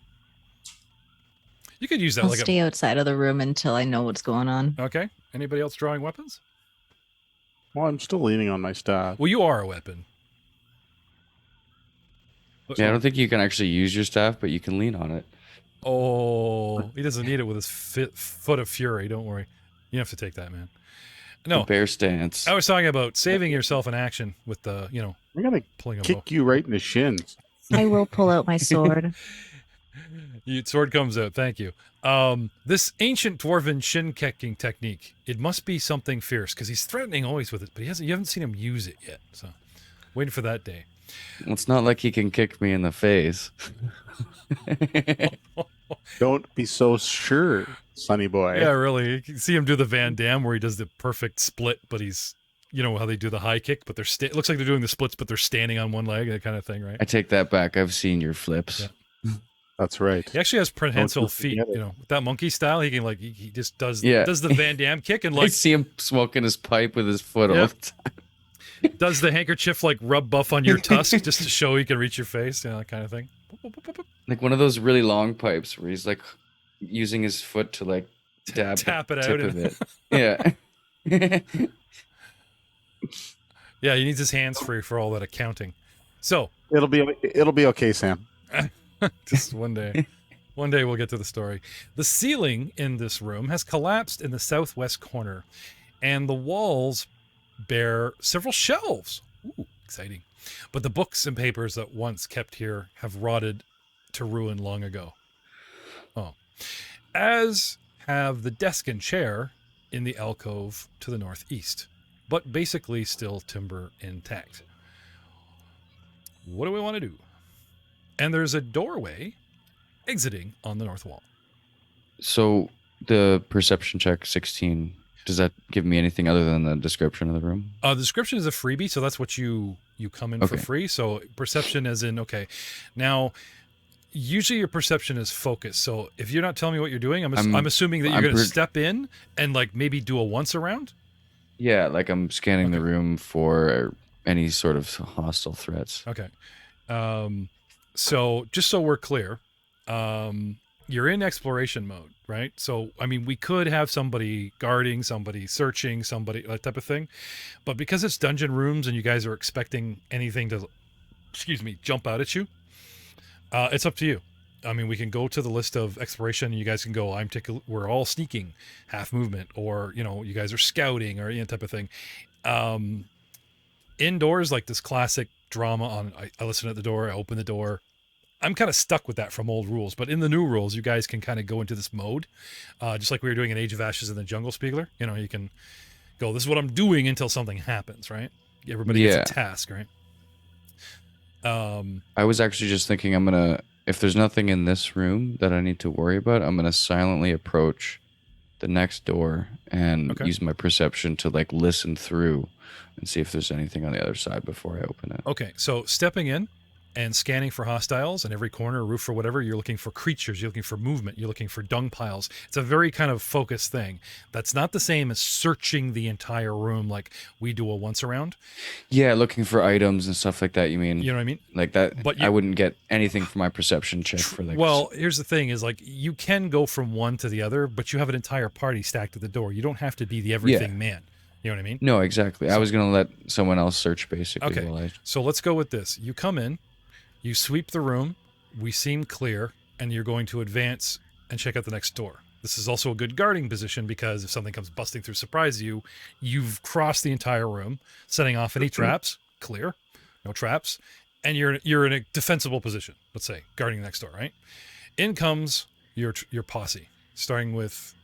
You could use that I'll like stay outside of the room until I know what's going on. Okay. Anybody else drawing weapons? Well, I'm still leaning on my staff. Well, you are a weapon. Yeah, I don't think you can actually use your staff, but you can lean on it. Oh, he doesn't need it with his foot of fury. Don't worry. You have to take that, man. No. The bear stance. I was talking about saving yourself in action with the, I'm going pulling to a bow. kick you right in the shins. I will pull out my sword. Sword comes out. Thank you. This ancient dwarven shin-kicking technique, it must be something fierce because he's threatening always with it, but you haven't seen him use it yet. So waiting for that day. It's not like he can kick me in the face. Don't be so sure, sonny boy. Yeah, really. You can see him do the Van Damme where he does the perfect split, but he's, how they do the high kick, but it looks like they're doing the splits, but they're standing on one leg, that kind of thing, right? I take that back. I've seen your flips. Yeah. That's right. He actually has prehensile put feet, together. with that monkey style. He can he just does Yeah. does the Van Damme kick and I see him smoking his pipe with his foot all the time. does the handkerchief rub buff on your tusk just to show he can reach your face, that kind of thing. Like one of those really long pipes where he's using his foot to Tap it the out tip of it. Yeah. Yeah, he needs his hands free for all that accounting. So It'll be okay, Sam. just one day we'll get to the story. The ceiling in this room has collapsed in the southwest corner, and the walls bear several shelves. Ooh, exciting. But the books and papers that once kept here have rotted to ruin long ago. Oh. As have the desk and chair in the alcove to the northeast, but basically still timber intact. What do we want to do? And there's a doorway exiting on the north wall. So the perception check 16, does that give me anything other than the description of the room? The description is a freebie, so that's what you come in for Okay. free. So perception as in, okay. Now, usually your perception is focus. So if you're not telling me what you're doing, I'm assuming that you're going to step in and maybe do a once around. Yeah, I'm scanning the Okay. room for any sort of hostile threats. Okay. So just so we're clear, you're in exploration mode, right? So, we could have somebody guarding, somebody searching, somebody, that type of thing. But because it's dungeon rooms and you guys are expecting anything to, jump out at you, it's up to you. We can go to the list of exploration and you guys can go, we're all sneaking, half movement, or, you guys are scouting or type of thing. Indoors, this classic drama on, I listen at the door, I open the door. I'm kind of stuck with that from old rules, but in the new rules, you guys can kind of go into this mode, just like we were doing in Age of Ashes in the Jungle Spiegler. You can go, this is what I'm doing until something happens, right? Everybody gets a task, right? I was actually just thinking if there's nothing in this room that I need to worry about, I'm going to silently approach the next door and Okay. use my perception to like listen through and see if there's anything on the other side before I open it. Okay, so stepping in and scanning for hostiles in every corner, roof, or whatever, you're looking for creatures, you're looking for movement, you're looking for dung piles. It's a very kind of focused thing. That's not the same as searching the entire room like we do a once around. Yeah, looking for items and stuff like that, you mean? You know what I mean? Like that, But I wouldn't get anything from my perception check for like... Well, here's the thing is like you can go from one to the other, but you have an entire party stacked at the door. You don't have to be the everything man. You know what I mean? No, exactly. I was going to let someone else search basically. Okay, While I... so let's go with this. You come in, you sweep the room, we seem clear, and you're going to advance and check out the next door. This is also a good guarding position because if something comes busting through, surprise you, you've crossed the entire room, setting off any traps, clear, no traps, and you're in a defensible position, let's say, guarding the next door, right? In comes your posse, starting with,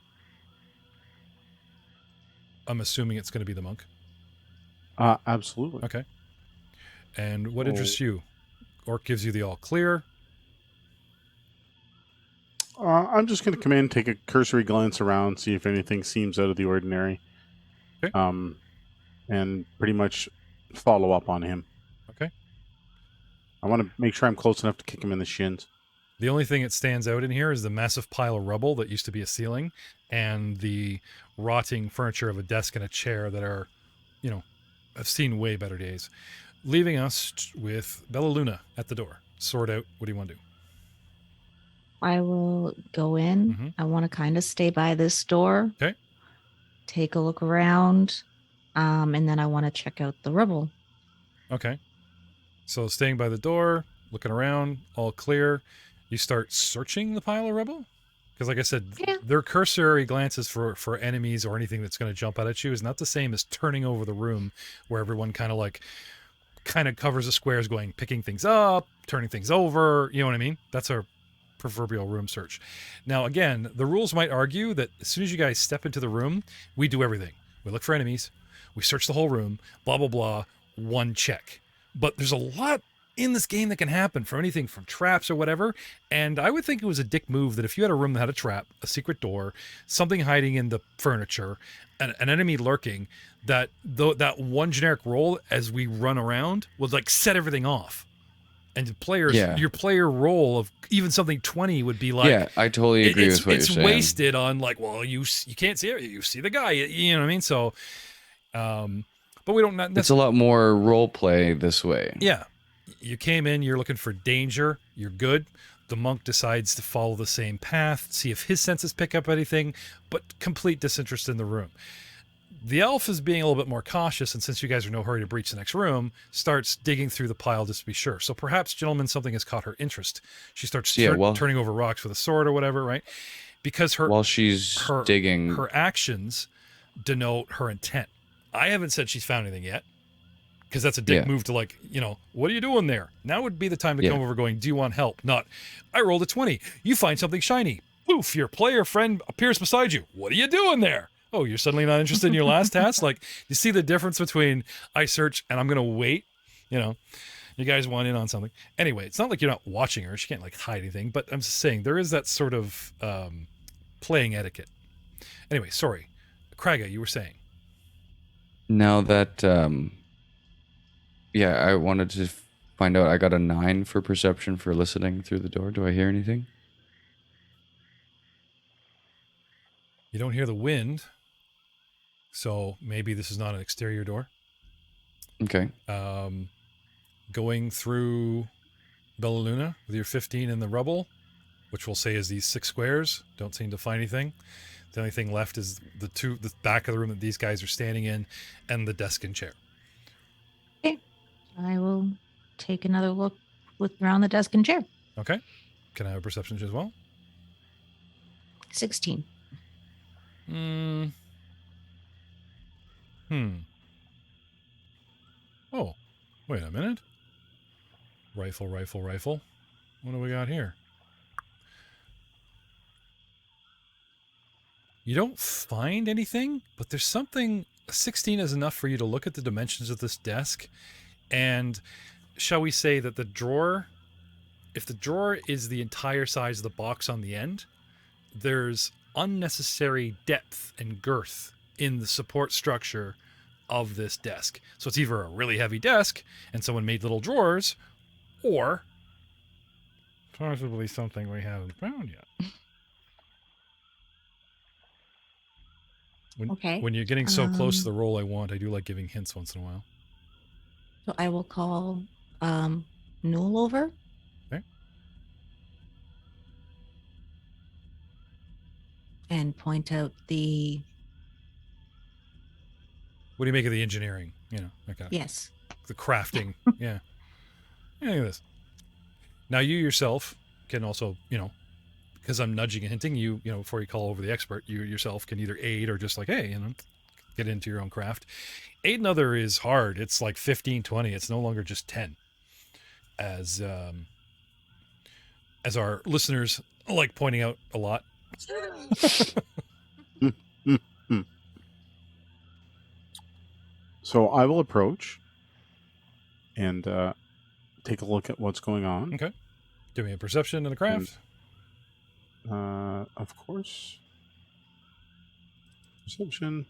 I'm assuming it's going to be the monk. Absolutely. Okay. And what interests you? Orc gives you the all clear. I'm just going to come in, take a cursory glance around, see if anything seems out of the ordinary. Okay. And pretty much follow up on him. Okay. I want to make sure I'm close enough to kick him in the shins. The only thing that stands out in here is the massive pile of rubble that used to be a ceiling and the rotting furniture of a desk and a chair that are, you know, I've seen way better days. Leaving us with Bellaluna at the door. Sort out, what do you want to do? I will go in. Mhm. I want to kind of stay by this door. Okay. Take a look around. And then I want to check out the rubble. Okay. So staying by the door, looking around, all clear. You start searching the pile of rubble? Because like I said, Yeah. their cursory glances for enemies or anything that's going to jump out at you is not the same as turning over the room where everyone kind of covers the squares going, picking things up, turning things over. You know what I mean? That's our proverbial room search. Now, again, the rules might argue that as soon as you guys step into the room, we do everything. We look for enemies. We search the whole room, blah, blah, blah, one check. But there's a lot in this game that can happen from anything from traps or whatever. And I would think it was a dick move that if you had a room that had a trap, a secret door, something hiding in the furniture, an enemy lurking, that one generic roll as we run around would like set everything off. And the players, your player roll of even something 20 would be like, yeah, I totally agree with what you're saying. It's wasted on like, well, you can't see it, you see the guy, you know what I mean? So, but we don't. It's a lot more role play this way. Yeah, you came in, you're looking for danger, you're good. The monk decides to follow the same path, see if his senses pick up anything, but complete disinterest in the room. The elf is being a little bit more cautious, and since you guys are in no hurry to breach the next room, starts digging through the pile just to be sure. So perhaps, gentlemen, something has caught her interest. She starts turning over rocks with a sword or whatever, right? Because while she's digging, her actions denote her intent. I haven't said she's found anything yet, because that's a dick move to like, what are you doing there? Now would be the time to come over going, do you want help? Not, I rolled a 20. You find something shiny. Poof, your player friend appears beside you. What are you doing there? Oh, you're suddenly not interested in your last task? Like, you see the difference between I search and I'm going to wait? You guys want in on something. Anyway, it's not like you're not watching her. She can't, like, hide anything. But I'm just saying, there is that sort of playing etiquette. Anyway, sorry. Kraga, you were saying. Now that, I wanted to find out. I got a 9 for perception for listening through the door. Do I hear anything? You don't hear the wind. So maybe this is not an exterior door. Okay. Going through Bellaluna with your 15 in the rubble, which we'll say is these 6 squares, don't seem to find anything. The only thing left is the back of the room that these guys are standing in and the desk and chair. Okay. I will take another look around the desk and chair. Okay. Can I have a perception as well? 16. Oh, wait a minute. Rifle. What do we got here? You don't find anything, but there's something. 16 is enough for you to look at the dimensions of this desk, and shall we say that the drawer, if the drawer is the entire size of the box on the end, there's unnecessary depth and girth in the support structure of this desk. So it's either a really heavy desk and someone made little drawers, or possibly something we haven't found yet. When you're getting so close to the role I want, I do like giving hints once in a while. So I will call Newell over. Okay. And point out the... What do you make of the engineering? You know, okay. Yes. The crafting. Yeah. Yeah, look at this. Now you yourself can also, you know, because I'm nudging and hinting, you know, before you call over the expert, you yourself can either aid or just like, hey, you know, get into your own craft. Aid another is hard. It's like 15, 20. It's no longer just 10. As our listeners like pointing out a lot. So I will approach and take a look at what's going on. Okay. Do me a perception and a craft. Of course. Perception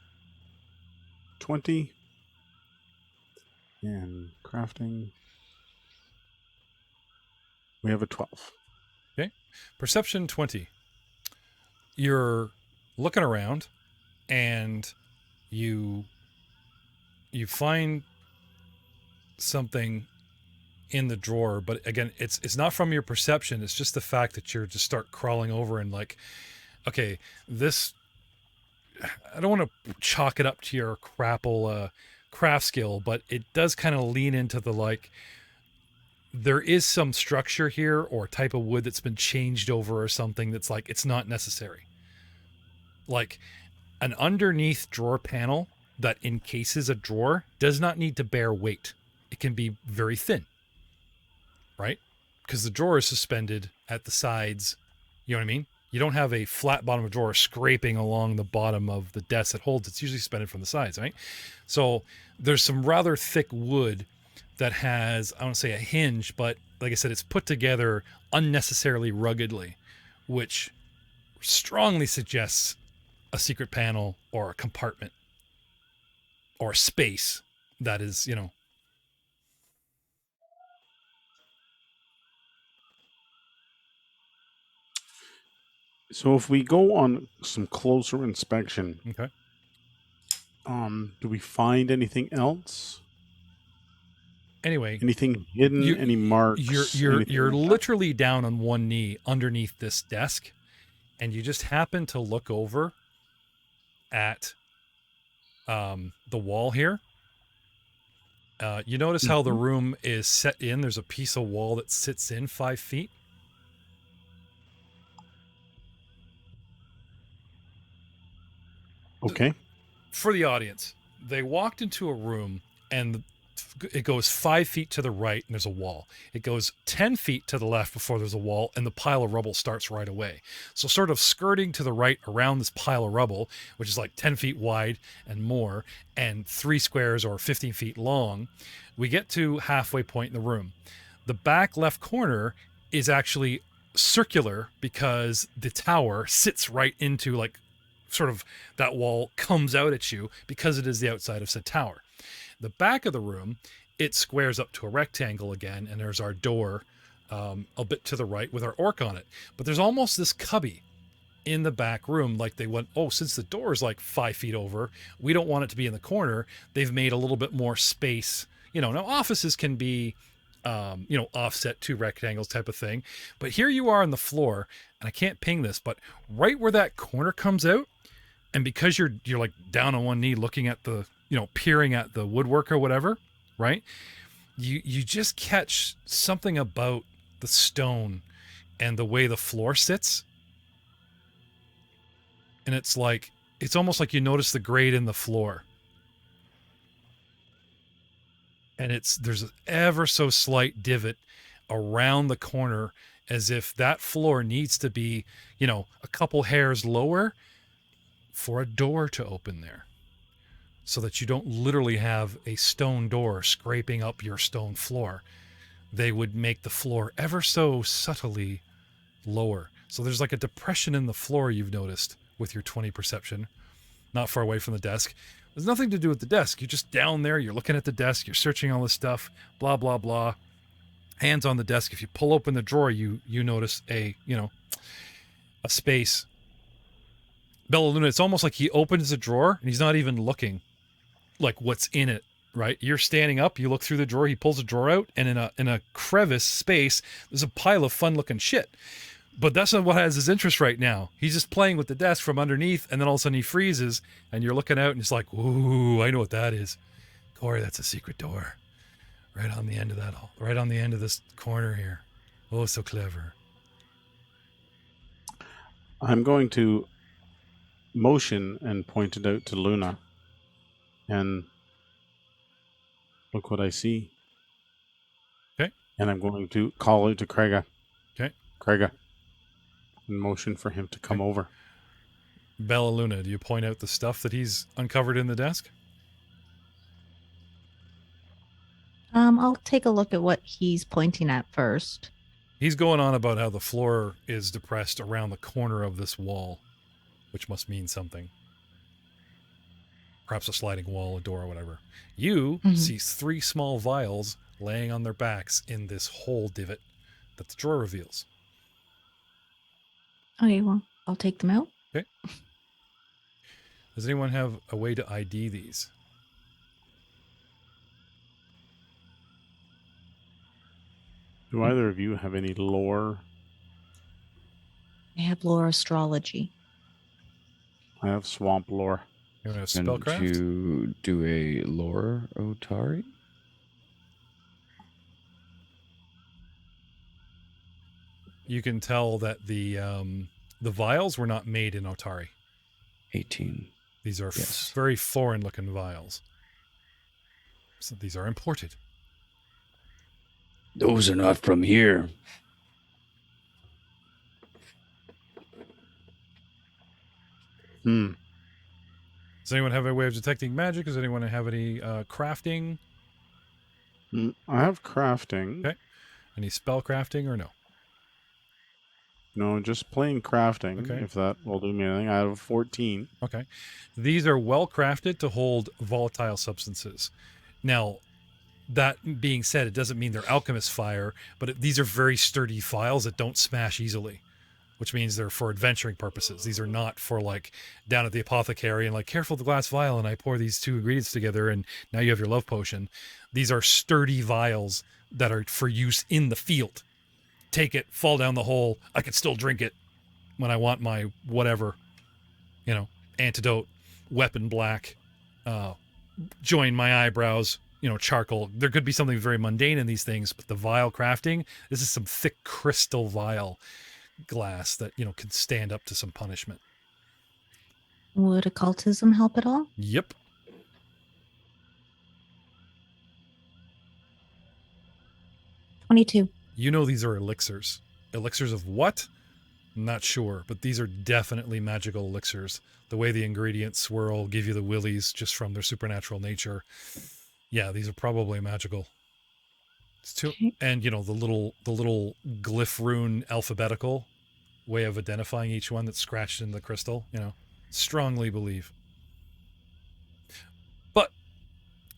20. And crafting. We have a 12. Okay. Perception 20. You're looking around and you find something in the drawer, but again, it's not from your perception. It's just the fact that you're just start crawling over and like, okay, this, I don't want to chalk it up to your craft skill, but it does kind of lean into the like, there is some structure here or type of wood that's been changed over or something that's like, it's not necessary. Like an underneath drawer panel that encases a drawer does not need to bear weight. It can be very thin, right? Because the drawer is suspended at the sides. You know what I mean? You don't have a flat bottom of drawer scraping along the bottom of the desk that holds. It's usually suspended from the sides, right? So there's some rather thick wood that has, I don't say a hinge, but like I said, it's put together unnecessarily ruggedly, which strongly suggests a secret panel or a compartment or space that is, you know. So if we go on some closer inspection, Okay. Do we find anything else? Anyway, Anything hidden? Any marks? You're anything like that? literally down on one knee underneath this desk, and you just happen to look over at the wall here. You notice how the room is set in. There's a piece of wall that sits in 5 feet. Okay. For the audience, they walked into a room and it goes 5 feet to the right and there's a wall. It goes 10 feet to the left before there's a wall, and the pile of rubble starts right away. So sort of skirting to the right around this pile of rubble, which is like 10 feet wide and more, and 3 squares or 15 feet long, we get to halfway point in the room. The back left corner is actually circular because the tower sits right into like sort of that wall comes out at you because it is the outside of said tower. The back of the room, it squares up to a rectangle again, and there's our door a bit to the right with our orc on it. But there's almost this cubby in the back room, like they went, oh, since the door is like 5 feet over, we don't want it to be in the corner. They've made a little bit more space. You know, now offices can be, you know, offset 2 rectangles type of thing. But here you are on the floor, and I can't ping this, but right where that corner comes out, and because you're like down on one knee looking at the, you know, peering at the woodwork or whatever, right? You just catch something about the stone and the way the floor sits. And it's like, it's almost like you notice the grade in the floor. And there's an ever so slight divot around the corner, as if that floor needs to be, you know, a couple hairs lower for a door to open there, so that you don't literally have a stone door scraping up your stone floor. they would make the floor ever so subtly lower. So there's like a depression in the floor you've noticed with your 20 perception, not far away from the desk. There's nothing to do with the desk. You're just down there, you're looking at the desk, you're searching all this stuff, blah, blah, blah. Hands on the desk. If you pull open the drawer, you notice a space. Bellaluna, it's almost like he opens the drawer and he's not even looking like what's in it, right? You're standing up, you look through the drawer, he pulls the drawer out, and in a crevice space, there's a pile of fun-looking shit. But that's not what has his interest right now. He's just playing with the desk from underneath, and then all of a sudden he freezes, and you're looking out, and it's like, ooh, I know what that is. Corey, that's a secret door. Right on the end of that, right on the end of this corner here. Oh, so clever. I'm going to motion and point it out to Luna. And look what I see. Okay. And I'm going to call out to Craiga. Okay. Craiga. And motion for him to come over. Bellaluna, do you point out the stuff that he's uncovered in the desk? I'll take a look at what he's pointing at first. He's going on about how the floor is depressed around the corner of this wall, which must mean something. Perhaps a sliding wall, a door, or whatever. You see 3 small vials laying on their backs in this hole divot that the drawer reveals. Okay, well, I'll take them out. Okay. Does anyone have a way to ID these? Do either of you have any lore? I have lore astrology. I have swamp lore. You want to And spellcraft? to do a lore Otari? You can tell that the vials were not made in Otari. 18. These are Yes. very foreign-looking vials. So these are imported. Those are not from here. Hmm. Does anyone have a way of detecting magic? Does anyone have any crafting? I have crafting. Okay. Any spell crafting or no? No, just plain crafting, Okay. if that will do me anything. I have 14. Okay. These are well crafted to hold volatile substances. Now, that being said, it doesn't mean they're alchemist fire, but these are very sturdy files that don't smash easily, which means they're for adventuring purposes. These are not for like down at the apothecary and like, careful the glass vial, and I pour these 2 ingredients together and now you have your love potion. These are sturdy vials that are for use in the field. Take it, fall down the hole. I can still drink it when I want my whatever, antidote, weapon black, join my eyebrows, charcoal. There could be something very mundane in these things, but the vial crafting, this is some thick crystal vial glass that, can stand up to some punishment. Would occultism help at all? Yep. $22. These are elixirs. Elixirs of what? I'm not sure, but these are definitely magical elixirs. The way the ingredients swirl, give you the willies just from their supernatural nature. Yeah, these are probably magical. It's too, and the little glyph rune alphabetical way of identifying each one that's scratched in the crystal, strongly believe. But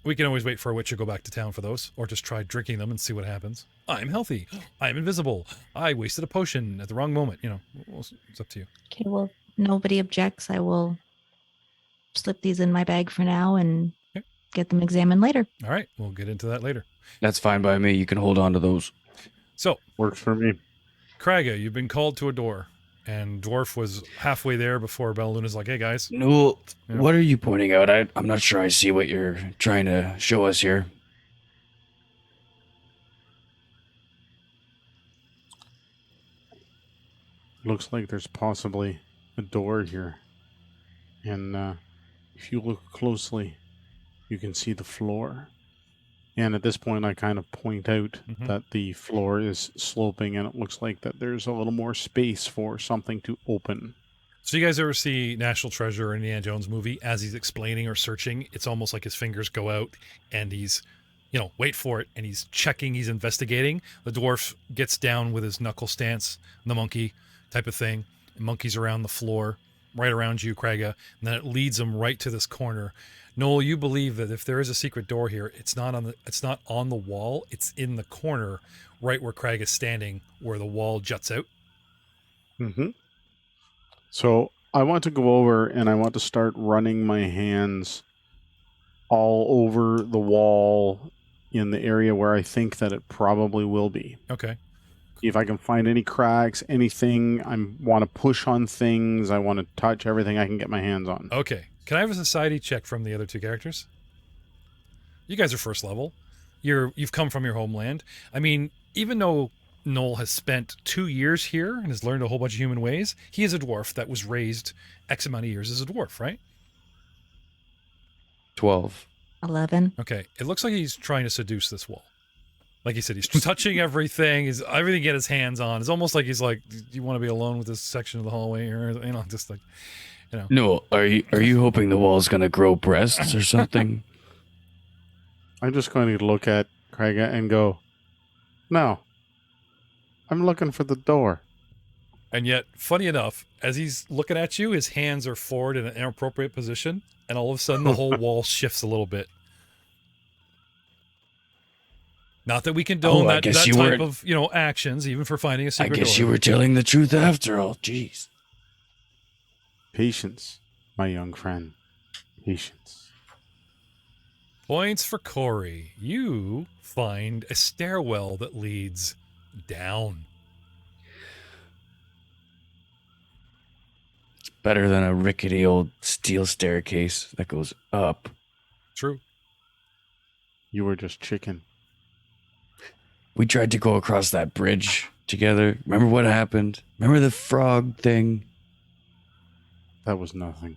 we can always wait for a witch to go back to town for those, or just try drinking them and see what happens. I'm healthy. I'm invisible. I wasted a potion at the wrong moment. It's up to you. Okay, well, nobody objects. I will slip these in my bag for now and get them examined later. All right, we'll get into that later. That's fine by me. You can hold on to those. So, Works for me. Craiga, you've been called to a door, and Dwarf was halfway there before Bellaluna's like, hey, guys. Newell, Yeah. what are you pointing out? I'm not sure I see what you're trying to show us here. Looks like there's possibly a door here. And if you look closely, you can see the floor. And at this point, I kind of point out that the floor is sloping, and it looks like that there's a little more space for something to open. So you guys ever see National Treasure or Indiana Jones movie? As he's explaining or searching, it's almost like his fingers go out and he's wait for it, and he's checking, he's investigating. The dwarf gets down with his knuckle stance, the monkey type of thing, and monkeys around the floor, right around you, Craiga, and then it leads him right to this corner. Noel, you believe that if there is a secret door here, it's not on the wall, it's in the corner, right where Craiga is standing, where the wall juts out. Mm-hmm. So I want to go over and I want to start running my hands all over the wall in the area where I think that it probably will be. Okay. If I can find any cracks, anything, I want to push on things, I want to touch everything I can get my hands on. Okay. Can I have a society check from the other two characters? You guys are first level. You've come from your homeland. I mean, even though Noel has spent 2 years here and has learned a whole bunch of human ways, he is a dwarf that was raised X amount of years as a dwarf, right? 12. 11. Okay. It looks like he's trying to seduce this wall. Like he said, he's touching everything. He's everything to get his hands on. It's almost like he's like, do you want to be alone with this section of the hallway? Or, just like, No, are you hoping the wall's gonna grow breasts or something? I'm just going to look at Craiga and go, no, I'm looking for the door. And yet, funny enough, as he's looking at you, his hands are forward in an inappropriate position, and all of a sudden the whole wall shifts a little bit. Not that we condone that type of, actions, even for finding a secret door. I guess you were telling the truth after all. Jeez. Patience, my young friend. Patience. Points for Corey. You find a stairwell that leads down. It's better than a rickety old steel staircase that goes up. True. You were just chicken. We tried to go across that bridge together. Remember what happened? Remember the frog thing? That was nothing.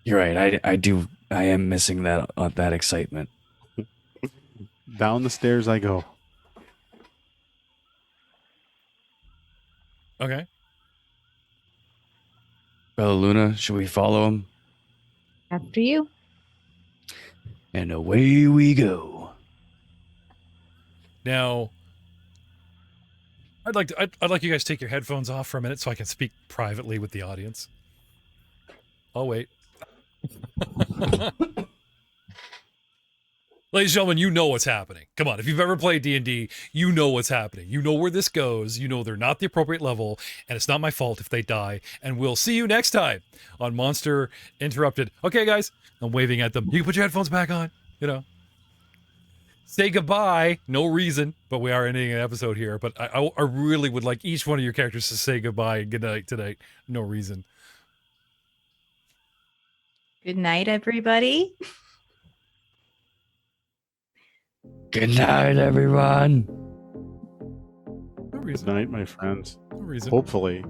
You're right. I am missing that excitement. Down the stairs I go. Okay. Bellaluna, should we follow him? After you. And away we go. Now, I'd like you guys to take your headphones off for a minute so I can speak privately with the audience. I'll wait. Ladies and gentlemen, you know what's happening. Come on, if you've ever played D&D, you know what's happening. You know where this goes. You know they're not the appropriate level, and it's not my fault if they die. And we'll see you next time on Monster Interrupted. Okay, guys, I'm waving at them. You can put your headphones back on, Say goodbye. No reason, but we are ending an episode here. But I really would like each one of your characters to say goodbye and good night tonight. No reason. Good night, everybody. Good night, everyone. No Good reason. night, my friends. No reason. Hopefully,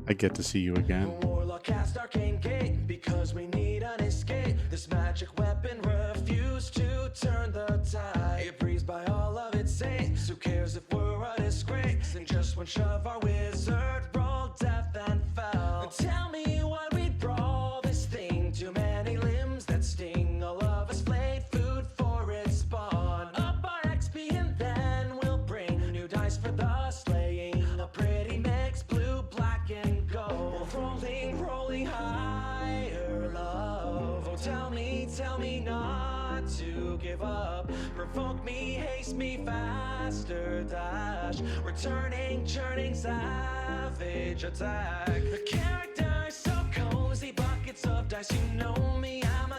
I get to see you again. Warlock cast arcane gate because we need an escape. This magic weapon refused to turn the tide. It breathes by all of its saints. Who cares if we're a disgrace? In just one shove, our wizard rolled death and fell. Tell me why we brawl this thing. Too many limbs that sting. All of us flayed food for its spawn. Up our XP and then we'll bring new dice for the slaying. A pretty mix, blue, black, and gold. Rolling higher, love. Oh, tell me not to give up. Provoke me, haste me, faster dash. Returning, churning, savage attack. The character so cozy, buckets of dice. You know me, I'm a